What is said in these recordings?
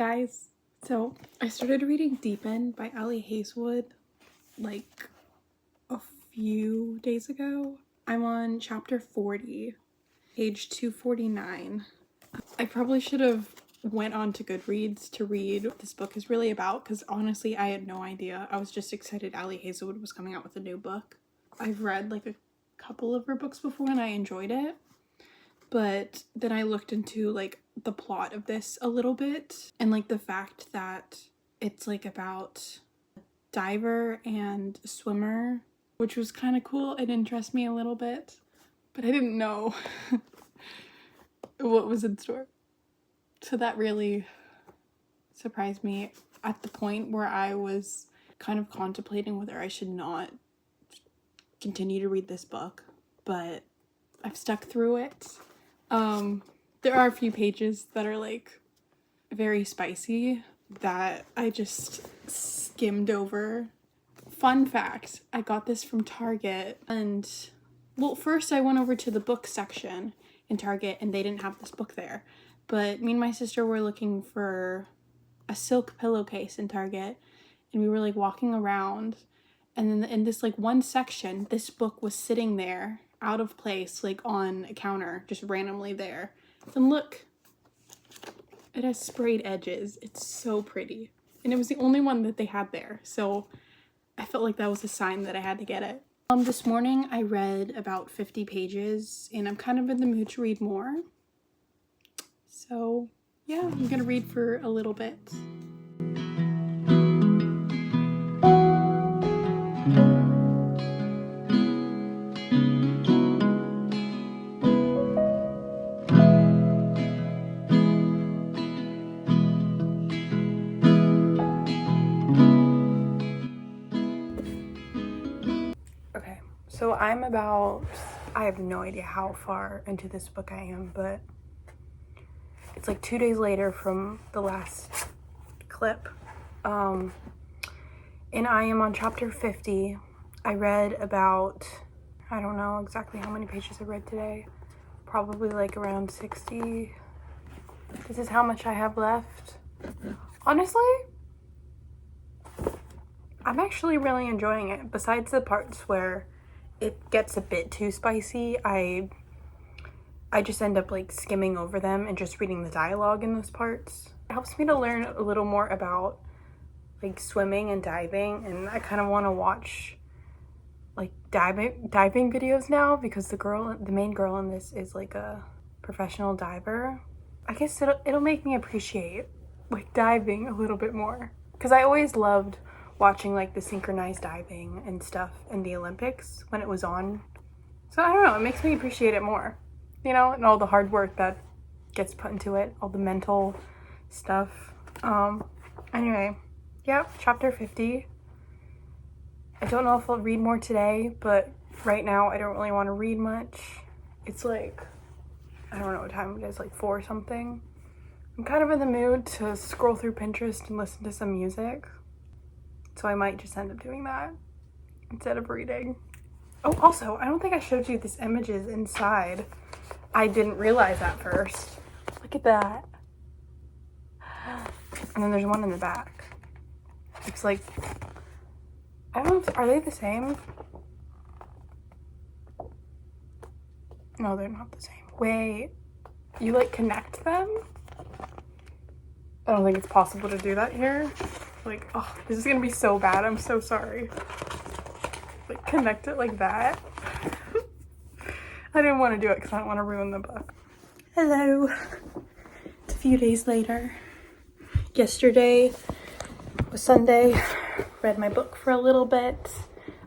guys, so I started reading Deepen by Ali Hazelwood like a few days ago. I'm on chapter 40, page 249. I probably should have went on to Goodreads to read what this book is really about, because honestly I had no idea. I was just excited Ali Hazelwood was coming out with a new book. I've read like a couple of her books before and I enjoyed it, but then I looked into like the plot of this a little bit, and like the fact that it's like about a diver and a swimmer, which was kind of cool. It interested me a little bit, but I didn't know what was in store. So that really surprised me at the point where I was kind of contemplating whether I should not continue to read this book, but I've stuck through it. There are a few pages that are like very spicy that I just skimmed over. Fun fact, I got this from Target, and well, first I went over to the book section in Target and they didn't have this book there, but me and my sister were looking for a silk pillowcase in Target, and we were like walking around, and then in this like one section this book was sitting there out of place, like on a counter, just randomly there. And look, it has sprayed edges. It's so pretty. And it was the only one that they had there, so I felt like that was a sign that I had to get it. This morning I read about 50 pages and I'm kind of in the mood to read more. So yeah, I'm gonna read for a little bit. So I have no idea how far into this book I am, but it's like 2 days later from the last clip. And I am on chapter 50. I read about, I don't know exactly how many pages I read today. Probably like around 60. This is how much I have left. Honestly, I'm actually really enjoying it. Besides the parts where it gets a bit too spicy, I just end up like skimming over them and just reading the dialogue in those parts. It helps me to learn a little more about like swimming and diving, and I kind of want to watch like diving videos now, because the main girl in this is like a professional diver. I guess it'll make me appreciate like diving a little bit more, because I always loved watching like the synchronized diving and stuff in the Olympics when it was on. So I don't know, it makes me appreciate it more, you know, and all the hard work that gets put into it, all the mental stuff. Anyway, yeah, chapter 50. I don't know if I'll read more today, but right now I don't really want to read much. It's like, I don't know what time it is, like 4 or something. I'm kind of in the mood to scroll through Pinterest and listen to some music. So I might just end up doing that instead of reading. Oh, also, I don't think I showed you this images inside. I didn't realize at first. Look at that. And then there's one in the back. It's like, I don't know, are they the same? No, they're not the same. Wait, you like connect them? I don't think it's possible to do that here. Like, oh, this is gonna be so bad. I'm so sorry. Like, connect it like that. I didn't want to do it because I don't want to ruin the book. Hello. It's a few days later. Yesterday was Sunday. Read my book for a little bit.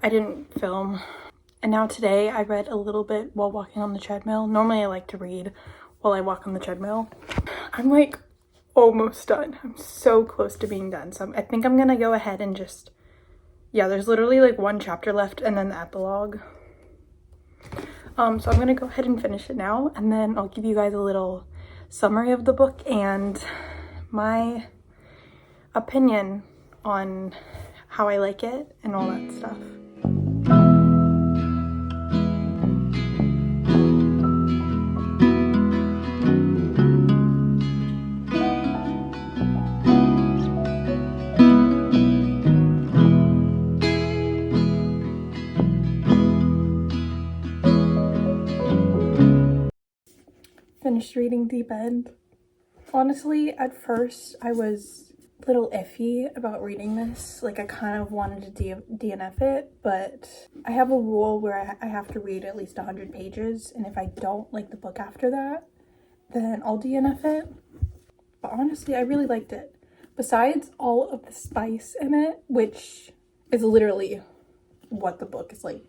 I didn't film. And now today I read a little bit while walking on the treadmill. Normally I like to read while I walk on the treadmill. I'm like almost done. I'm so close to being done. So I think I'm gonna go ahead and just, yeah, there's literally like 1 chapter left and then the epilogue. So I'm gonna go ahead and finish it now, and then I'll give you guys a little summary of the book and my opinion on how I like it and all that stuff. finished reading Deep End. Honestly, at first I was a little iffy about reading this. Like, I kind of wanted to DNF it, but I have a rule where I have to read at least 100 pages, and if I don't like the book after that, then I'll DNF it. But honestly, I really liked it. Besides all of the spice in it, which is literally what the book is like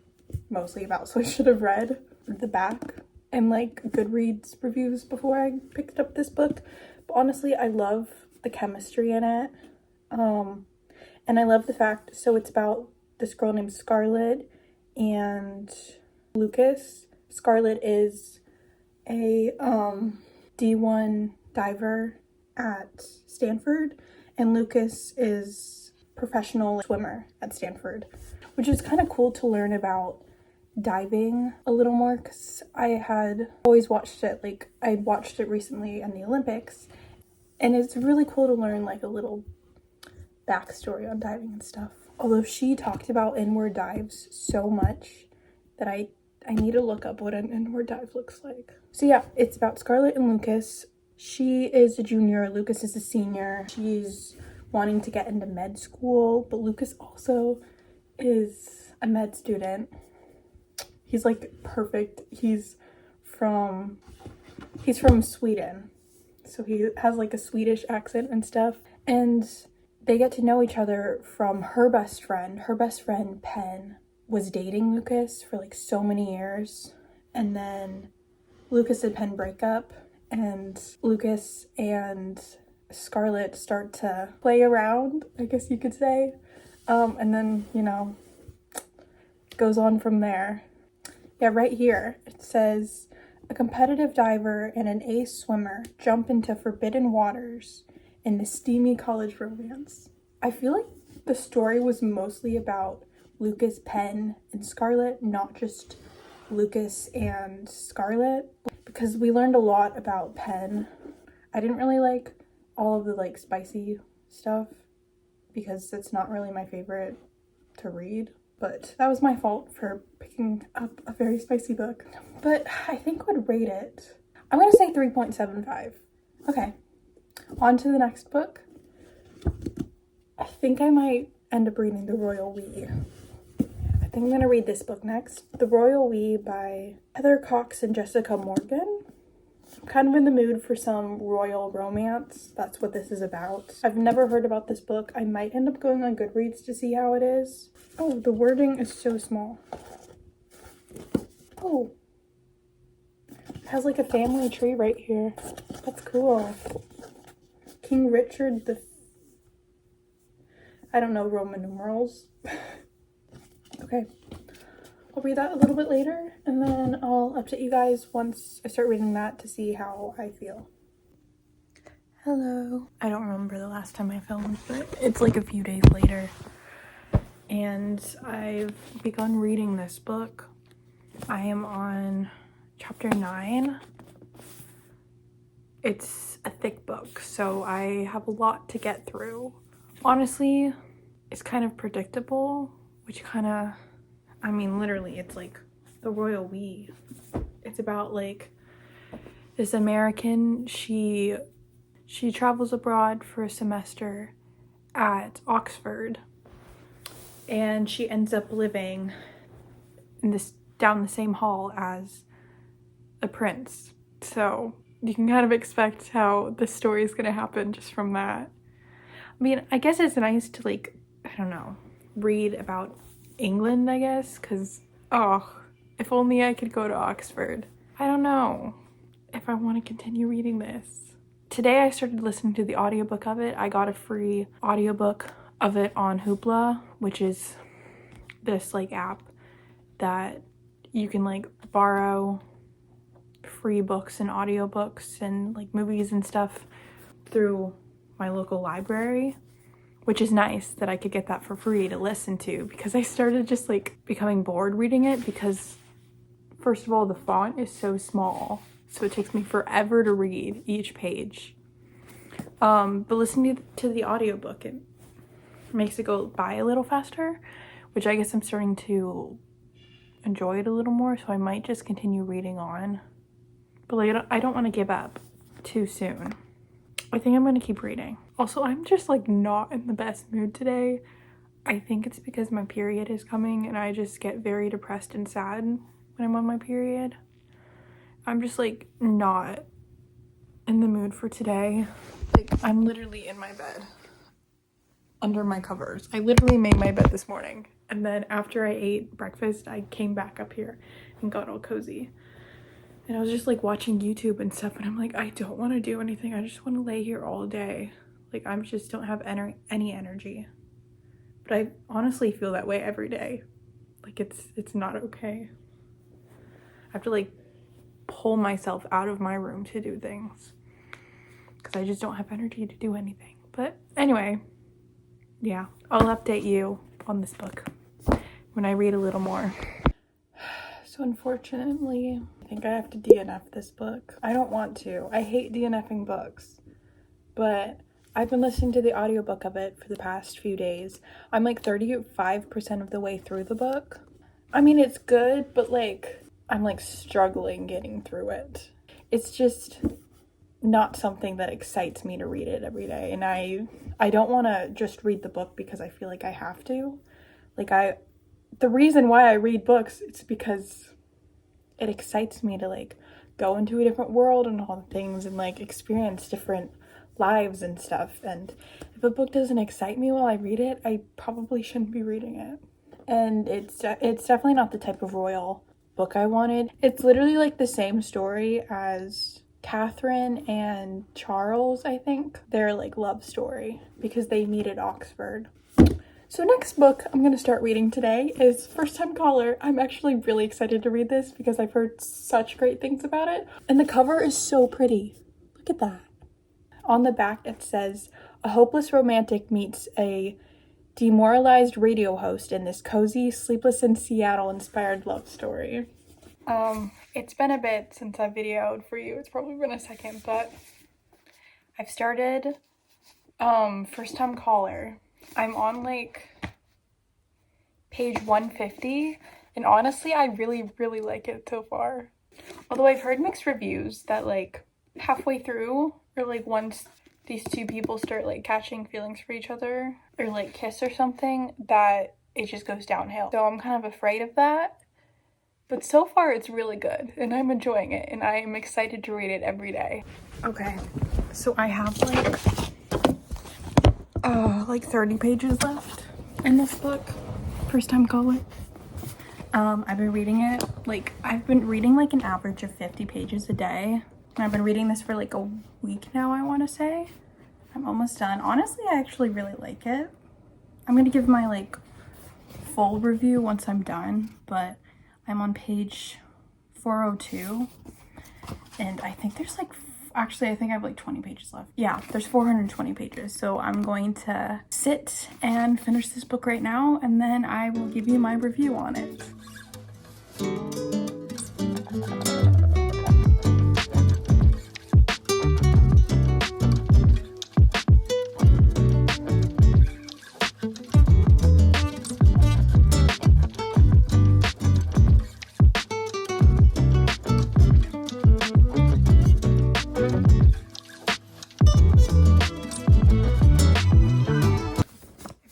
mostly about, so I should have read the back and like Goodreads reviews before I picked up this book. But honestly, I love the chemistry in it, and I love the fact, so it's about this girl named Scarlett and Lucas. Scarlett is a D1 diver at Stanford, and Lucas is professional swimmer at Stanford, which is kind of cool to learn about diving a little more, because I had always watched it, like I watched it recently in the Olympics, and it's really cool to learn like a little backstory on diving and stuff. Although she talked about inward dives so much that I need to look up what an inward dive looks like. So yeah, it's about Scarlett and Lucas. She is a junior, Lucas is a senior. She's wanting to get into med school, but Lucas also is a med student. He's like perfect. He's from Sweden, so he has like a Swedish accent and stuff, and they get to know each other from her best friend. Her best friend, Penn, was dating Lucas for like so many years, and then Lucas and Penn break up, and Lucas and Scarlett start to play around, I guess you could say, and then, you know, goes on from there. Yeah, right here it says, a competitive diver and an ace swimmer jump into forbidden waters in the steamy college romance. I feel like the story was mostly about Lucas, Penn, and Scarlett, not just Lucas and Scarlett, because we learned a lot about Penn. I didn't really like all of the like spicy stuff because it's not really my favorite to read, but that was my fault for picking up a very spicy book. But I think I would rate it, I'm gonna say 3.75. Okay, on to the next book. I think I might end up reading The Royal We. I think I'm gonna read this book next. The Royal We by Heather Cox and Jessica Morgan. I'm kind of in the mood for some royal romance. That's what this is about. I've never heard about this book. I might end up going on Goodreads to see how it is. Oh, the wording is so small. Oh, it has like a family tree right here. That's cool. King Richard the... I don't know Roman numerals. Okay. I'll read that a little bit later, and then I'll update you guys once I start reading that to see how I feel. Hello. I don't remember the last time I filmed, but it's like a few days later. And I've begun reading this book. I am on chapter 9. It's a thick book, so I have a lot to get through. Honestly, it's kind of predictable, which kind of... I mean, literally, it's like The Royal We. It's about like this American, she travels abroad for a semester at Oxford, and she ends up living in this down the same hall as a prince. So you can kind of expect how the story is going to happen just from that. I mean, I guess it's nice to like, I don't know, read about England, I guess, because, oh, if only I could go to Oxford. I don't know if I want to continue reading this. Today I started listening to the audiobook of it. I got a free audiobook of it on Hoopla, which is this like app that you can like borrow free books and audiobooks and like movies and stuff through my local library, which is nice that I could get that for free to listen to, because I started just like becoming bored reading it because, first of all, the font is so small, so it takes me forever to read each page. But listening to the audiobook, it makes it go by a little faster, which I guess I'm starting to enjoy it a little more, so I might just continue reading on. but like, I don't want to give up too soon. I think I'm going to keep reading. Also, I'm just like not in the best mood today. I think it's because my period is coming and I just get very depressed and sad when I'm on my period. I'm just like not in the mood for today. Like, I'm literally in my bed under my covers. I literally made my bed this morning, and then after I ate breakfast I came back up here and got all cozy, and I was just like watching YouTube and stuff, and I'm like, I don't want to do anything. I just want to lay here all day. Like, I just don't have any energy. But I honestly feel that way every day. Like, it's not okay. I have to like pull myself out of my room to do things because I just don't have energy to do anything. But anyway, yeah, I'll update you on this book when I read a little more. So unfortunately, I think I have to DNF this book. I don't want to. I hate DNFing books, but I've been listening to the audiobook of it for the past few days. I'm like 35% of the way through the book. I mean, it's good, but like, I'm like struggling getting through it. It's just not something that excites me to read it every day. And I don't want to just read the book because I feel like I have to. Like, the reason why I read books, it's because it excites me to like go into a different world and all the things and like experience different lives and stuff. And if a book doesn't excite me while I read it, I probably shouldn't be reading it. And it's definitely not the type of royal book I wanted. It's literally like the same story as Catherine and Charles, I think. Their like love story because they meet at Oxford. So next book I'm going to start reading today is First Time Caller. I'm actually really excited to read this because I've heard such great things about it. And the cover is so pretty. Look at that. On the back it says, a hopeless romantic meets a demoralized radio host in this cozy, Sleepless in Seattle inspired love story. It's been a bit since I videoed for you. It's probably been a second, but I've started First Time Caller. I'm on like page 150, and honestly I really like it so far. Although I've heard mixed reviews that like halfway through, or like once these two people start like catching feelings for each other or like kiss or something, that it just goes downhill. So I'm kind of afraid of that. But so far it's really good and I'm enjoying it and I am excited to read it every day. Okay, so I have like 30 pages left in this book, First Time Caller. I've been reading it, like I've been reading like an average of 50 pages a day. And I've been reading this for like a week now, I want to say. I'm almost done. Honestly, I actually really like it. I'm going to give my like full review once I'm done, but I'm on page 402. And I think there's like, actually I think I have like 20 pages left. Yeah, there's 420 pages. So I'm going to sit and finish this book right now, and then I will give you my review on it.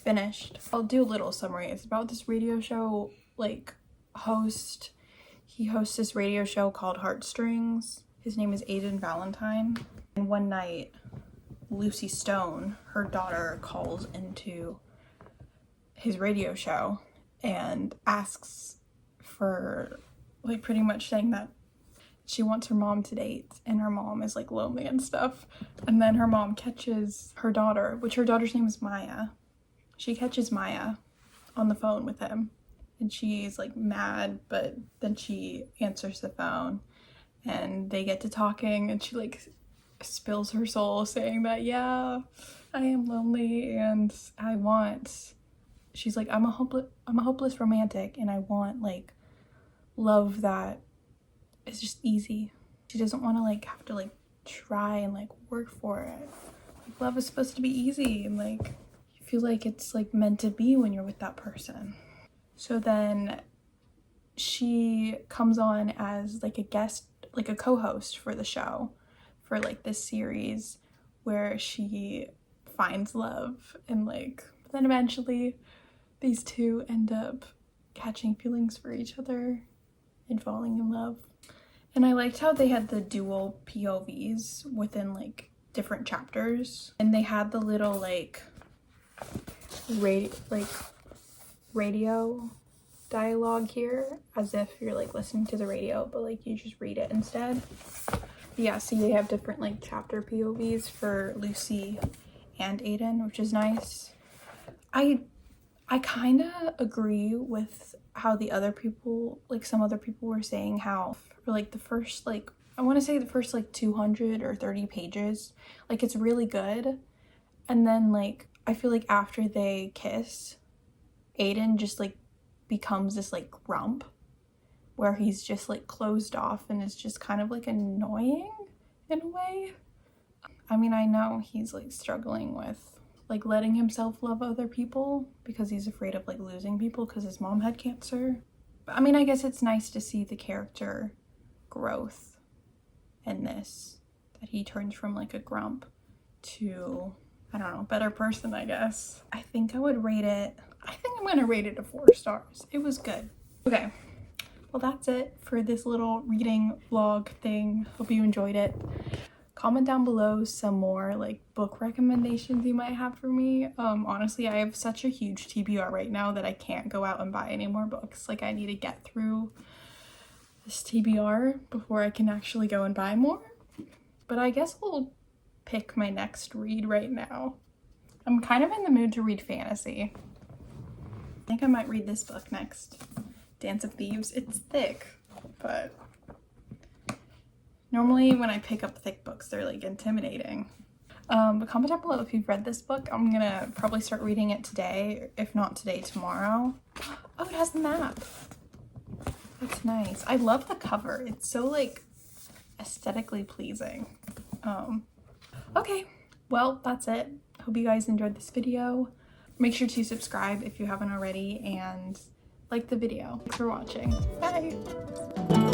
Finished. I'll do a little summary. It's about this radio show like host. He hosts this radio show called Heartstrings. His name is Aidan Valentine. And one night, Lucy Stone, her daughter, calls into his radio show and asks for, like, pretty much saying that she wants her mom to date, and her mom is like lonely and stuff. And then her mom catches her daughter, which her daughter's name is Maya. She catches Maya on the phone with him, and she's like mad, but then she answers the phone and they get to talking, and she like spills her soul saying that, yeah, I am lonely and she's like, I'm a hopeless romantic, and I want like love that is just easy. She doesn't want to like have to like try and like work for it. Like, love is supposed to be easy, and like you feel like it's like meant to be when you're with that person. So then she comes on as like a guest like a co-host for the show, for like this series where she finds love, and like then eventually these two end up catching feelings for each other and falling in love. And I liked how they had the dual POVs within like different chapters, and they had the little like radio dialogue here, as if you're like listening to the radio, but like you just read it instead. Yeah, see, they have different like chapter POVs for Lucy and Aiden, which is nice. I kind of agree with how the other people, like some other people were saying how for like the first like, I want to say the first like 200 or 30 pages, like it's really good. And then like, I feel like after they kiss, Aiden just like becomes this like grump where he's just like closed off and is just kind of like annoying in a way. I mean, I know he's like struggling with like letting himself love other people because he's afraid of like losing people because his mom had cancer. But I mean, I guess it's nice to see the character growth in this, that he turns from like a grump to, I don't know, better person, I guess. I think I would rate it, I think I'm gonna rate it a 4 stars. It was good. Okay, well that's it for this little reading vlog thing. Hope you enjoyed it. Comment down below some more like book recommendations you might have for me. Honestly, I have such a huge TBR right now that I can't go out and buy any more books. Like I need to get through this TBR before I can actually go and buy more. But I guess I'll pick my next read right now. I'm kind of in the mood to read fantasy. I think I might read this book next. Dance of Thieves. It's thick, but normally when I pick up thick books, they're like intimidating. But comment down below if you've read this book. I'm gonna probably start reading it today, if not today, tomorrow. Oh, it has the map. That's nice. I love the cover. It's so like aesthetically pleasing. Okay, well, that's it. Hope you guys enjoyed this video. Make sure to subscribe if you haven't already and like the video. Thanks for watching. Bye.